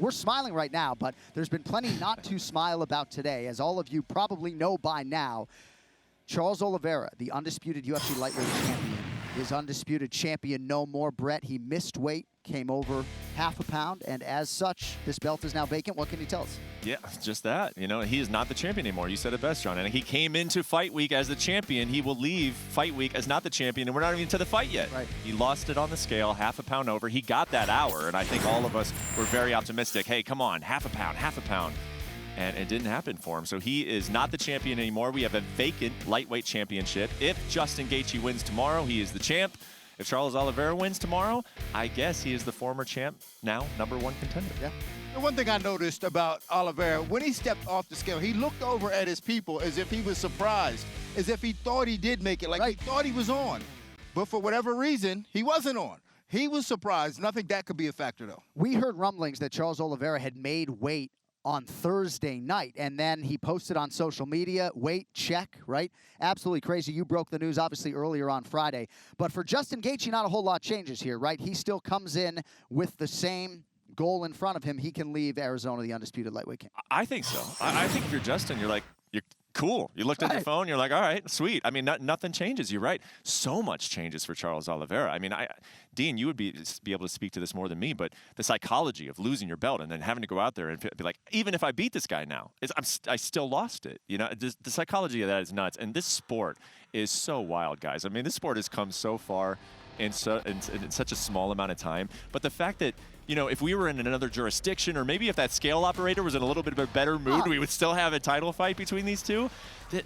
we're smiling right now, but there's been plenty not to smile about today. As all of you probably know by now, Charles Oliveira, the undisputed UFC lightweight champion, is undisputed champion no more. Brett, he missed weight, came over half a pound, and as such, this belt is now vacant. What can you tell us? Yeah, just that. You know, he is not the champion anymore. You said it best, Jon. And he came into fight week as the champion. He will leave fight week as not the champion, and we're not even to the fight yet. Right. He lost it on the scale, half a pound over. He got that hour, and I think all of us were very optimistic. Hey, come on, half a pound, half a pound. And it didn't happen for him. So he is not the champion anymore. We have a vacant lightweight championship. If Justin Gaethje wins tomorrow, he is the champ. If Charles Oliveira wins tomorrow, I guess he is the former champ, now #1 contender. Yeah. The one thing I noticed about Oliveira, when he stepped off the scale, he looked over at his people as if he was surprised, as if he thought he did make it, like he thought he was on. But for whatever reason, he wasn't on. He was surprised, and I think that could be a factor, though. We heard rumblings that Charles Oliveira had made weight on Thursday night, and then he posted on social media, weight check, right? Absolutely crazy. You broke the news, obviously, earlier on Friday. But for Justin Gaethje, not a whole lot changes here, right? He still comes in with the same goal in front of him. He can leave Arizona the undisputed lightweight camp. I think so. I think if you're Justin, you're cool. You looked at your phone, you're like, all right, sweet. I mean, nothing changes. You're right. So much changes for Charles Oliveira. I mean, Dean, you would be able to speak to this more than me, but the psychology of losing your belt and then having to go out there and be like, even if I beat this guy now, I still lost it. You know, the psychology of that is nuts. And this sport is so wild, guys. I mean, this sport has come so far in such a small amount of time. But the fact that, you know, if we were in another jurisdiction, or maybe if that scale operator was in a little bit of a better mood, we would still have a title fight between these two.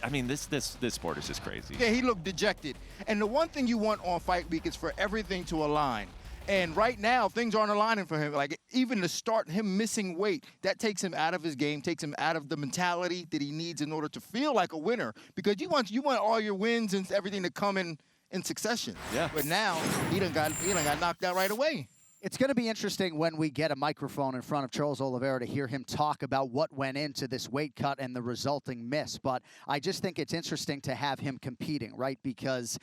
I mean, this sport is just crazy. Yeah, he looked dejected. And the one thing you want on fight week is for everything to align. And right now, things aren't aligning for him. Like, even to start him missing weight, that takes him out of his game, takes him out of the mentality that he needs in order to feel like a winner. Because you want all your wins and everything to come in succession. Yeah. But now, he done got knocked out right away. It's going to be interesting when we get a microphone in front of Charles Oliveira to hear him talk about what went into this weight cut and the resulting miss. But I just think it's interesting to have him competing, right? Because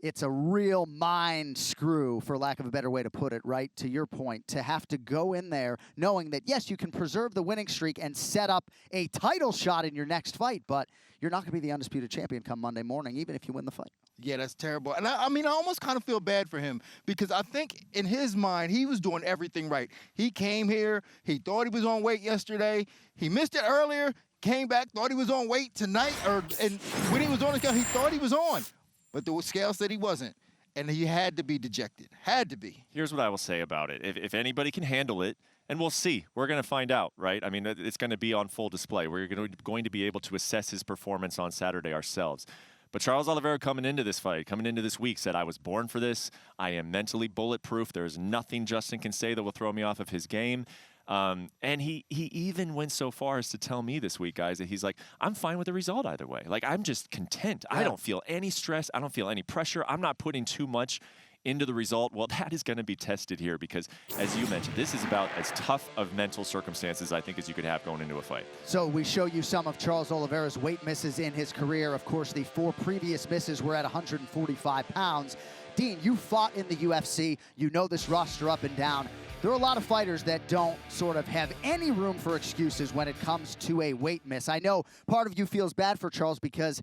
it's a real mind screw, for lack of a better way to put it, right? To your point, to have to go in there knowing that, yes, you can preserve the winning streak and set up a title shot in your next fight, but you're not going to be the undisputed champion come Monday morning, even if you win the fight. Yeah, that's terrible. And I mean, I almost kind of feel bad for him because I think in his mind, he was doing everything right. He came here. He thought he was on weight yesterday. He missed it earlier, came back, thought he was on weight tonight. And when he was on the scale, he thought he was on. But the scale said he wasn't. And he had to be dejected. Had to be. Here's what I will say about it. If anybody can handle it, and we'll see. We're going to find out, right? I mean, it's going to be on full display. We're going to be able to assess his performance on Saturday ourselves. But Charles Oliveira coming into this fight, coming into this week, said, I was born for this. I am mentally bulletproof. There's nothing Justin can say that will throw me off of his game. And he even went so far as to tell me this week, guys, that he's like, I'm fine with the result either way. Like, I'm just content. Yeah. I don't feel any stress. I don't feel any pressure. I'm not putting too much into the result. Well, that is going to be tested here because, as you mentioned, this is about as tough of mental circumstances, I think, as you could have going into a fight. So we show you some of Charles Oliveira's weight misses in his career. Of course, the 4 previous misses were at 145 pounds. Dean, you fought in the UFC. You know this roster up and down. There are a lot of fighters that don't sort of have any room for excuses when it comes to a weight miss. I know part of you feels bad for Charles because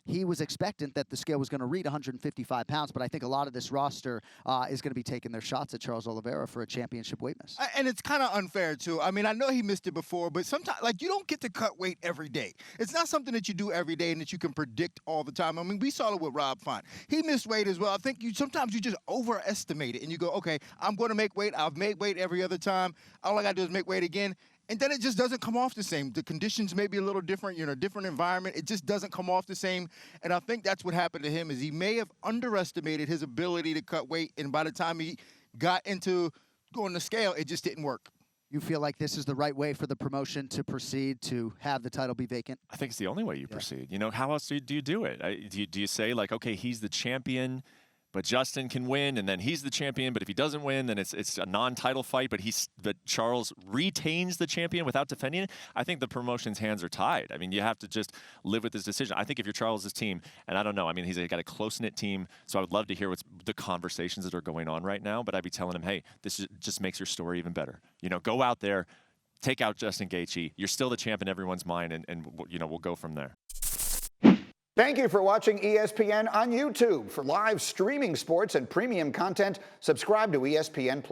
he was expectant that the scale was going to read 155 pounds, but I think a lot of this roster is going to be taking their shots at Charles Oliveira for a championship weight miss. And it's kind of unfair, too. I mean, I know he missed it before, but sometimes, like, you don't get to cut weight every day. It's not something that you do every day and that you can predict all the time. I mean, we saw it with Rob Font. He missed weight as well. I think sometimes you just overestimate it, and you go, okay, I'm going to make weight. I've made weight every other time. All I got to do is make weight again. And then it just doesn't come off the same. The conditions may be a little different, you know, different environment. It just doesn't come off the same. And I think that's what happened to him is he may have underestimated his ability to cut weight. And by the time he got into going to scale, it just didn't work. You feel like this is the right way for the promotion to proceed to have the title be vacant? I think it's the only way you proceed. You know, how else do you do it? Do you say, like, okay, he's the champion, but Justin can win, and then he's the champion. But if he doesn't win, then it's a non-title fight. But Charles retains the champion without defending it. I think the promotion's hands are tied. I mean, you have to just live with this decision. I think if you're Charles's team, and I don't know, I mean, he's got a close-knit team, so I would love to hear what's the conversations that are going on right now. But I'd be telling him, hey, this just makes your story even better. You know, go out there. take out Justin Gaethje. You're still the champ in everyone's mind, and we'll go from there. Thank you for watching ESPN on YouTube. For live streaming sports and premium content, subscribe to ESPN+.